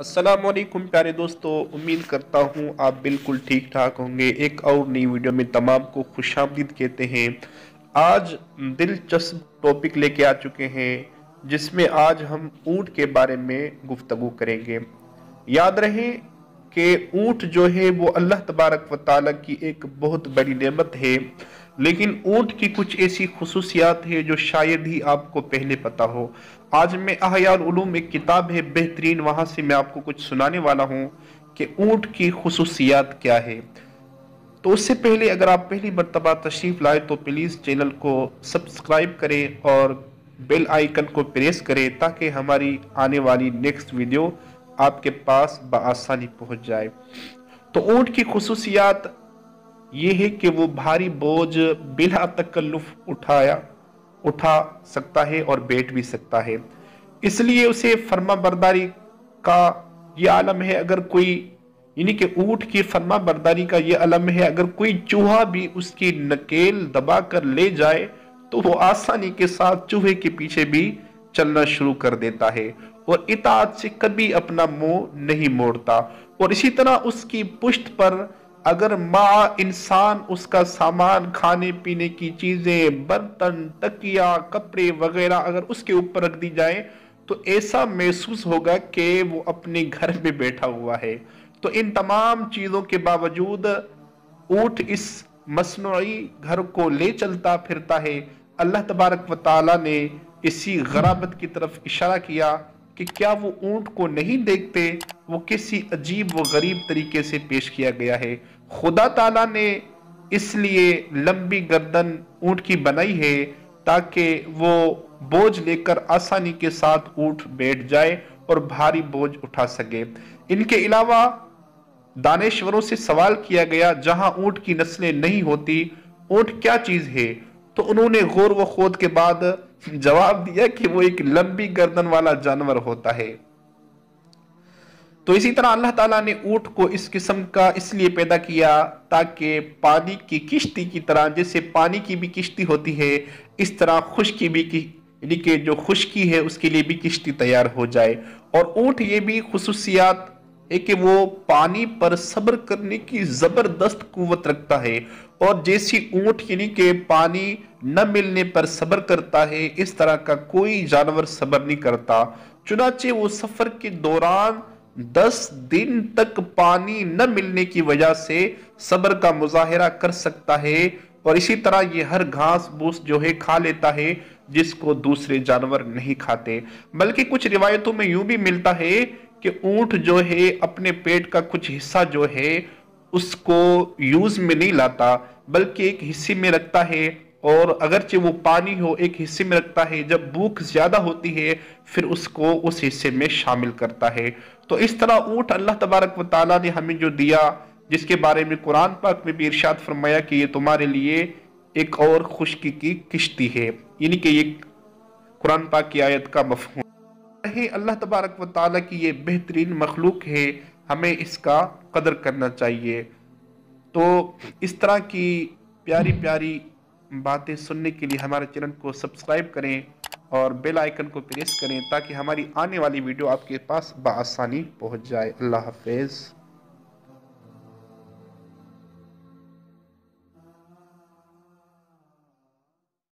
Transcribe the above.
अस्सलाम वालेकुम प्यारे दोस्तों, उम्मीद करता हूँ आप बिल्कुल ठीक ठाक होंगे। एक और नई वीडियो में तमाम को खुशामदीद कहते हैं। आज दिलचस्प टॉपिक लेके आ चुके हैं जिसमें आज हम ऊँट के बारे में गुफ्तगू करेंगे। याद रहे कि ऊँट जो है वो अल्लाह तबारक व ताला की एक बहुत बड़ी नेमत है, लेकिन ऊँट की कुछ ऐसी खुसूसियात है जो शायद ही आपको पहले पता हो। आज मैं अहयाल उलूम एक किताब है बेहतरीन, वहां से मैं आपको कुछ सुनाने वाला हूं कि ऊँट की खुसूसियात क्या है। तो उससे पहले अगर आप पहली मर्तबा तशरीफ लाए तो प्लीज चैनल को सब्सक्राइब करें और बेल आइकन को प्रेस करें ताकि हमारी आने वाली नेक्स्ट वीडियो आपके पास बआसानी पहुंच जाए। तो ऊँट की खुसूसियात ये है कि वो भारी बोझ बिला तकल्लुफ उठा सकता है और बैठ भी सकता है, इसलिए उसे फर्मा बरदारी का ये आलम है। अगर कोई यानी कि ऊँट की फर्मा बरदारी का ये आलम है, अगर कोई चूहा भी उसकी नकेल दबा कर ले जाए तो वो आसानी के साथ चूहे के पीछे भी चलना शुरू कर देता है और इताअत से कभी अपना मुंह नहीं मोड़ता। और इसी तरह उसकी पुश्त पर अगर माँ इंसान उसका सामान, खाने पीने की चीजें, बर्तन, तकिया, कपड़े वगैरह अगर उसके ऊपर रख दी जाए तो ऐसा महसूस होगा कि वो अपने घर में बैठा हुआ है। तो इन तमाम चीजों के बावजूद ऊँट इस मसनूई घर को ले चलता फिरता है। अल्लाह तबारक व ताला ने इसी गराबत की तरफ इशारा किया कि क्या वो ऊँट को नहीं देखते, वो किसी अजीब व गरीब तरीके से पेश किया गया है। खुदा ताला ने इसलिए लंबी गर्दन ऊँट की बनाई है ताकि वो बोझ लेकर आसानी के साथ ऊँट बैठ जाए और भारी बोझ उठा सके। इनके अलावा दानेश्वरों से सवाल किया गया, जहां ऊँट की नस्लें नहीं होती, ऊँट क्या चीज है? तो उन्होंने गौर व खोद के बाद जवाब दिया कि वो एक लंबी गर्दन वाला जानवर होता है। तो इसी तरह अल्लाह ताला ने ऊँट को इस किस्म का इसलिए पैदा किया ताकि पानी की किश्ती की तरह, जैसे पानी की भी किश्ती होती है, इस तरह खुश्की भी की यानी कि जो खुश्की है उसके लिए भी किश्ती तैयार हो जाए। और ऊँट ये भी खुसूसियात है कि वो पानी पर सब्र करने की जबरदस्त कुव्वत रखता है। और जैसी ऊँट यानी कि पानी न मिलने पर सब्र करता है, इस तरह का कोई जानवर सब्र नहीं करता। चुनाचे वो सफर के दौरान 10 दिन तक पानी न मिलने की वजह से सब्र का मुजाहिरा कर सकता है। और इसी तरह ये हर घास फूस जो है खा लेता है जिसको दूसरे जानवर नहीं खाते। बल्कि कुछ रिवायतों में यूं भी मिलता है कि ऊँट जो है अपने पेट का कुछ हिस्सा जो है उसको यूज में नहीं लाता, बल्कि एक हिस्से में रखता है, और अगरचे वो पानी हो एक हिस्से में रखता है, जब भूख ज्यादा होती है फिर उसको उस हिस्से में शामिल करता है। तो इस तरह ऊँट अल्लाह तबारक व ताला ने हमें जो दिया, जिसके बारे में कुरान पाक में भी इरशाद फरमाया कि ये तुम्हारे लिए एक और खुश्की की किश्ती है, यानी कि ये कुरान पाक की आयत का मफहूम है। अल्लाह तबारक व ताला की ये बेहतरीन मखलूक है, हमें इसका कदर करना चाहिए। तो इस तरह की प्यारी प्यारी बातें सुनने के लिए हमारे चैनल को सब्सक्राइब करें और बेल आइकन को प्रेस करें ताकि हमारी आने वाली वीडियो आपके पास बआसानी पहुंच जाए। अल्लाह हाफिज़।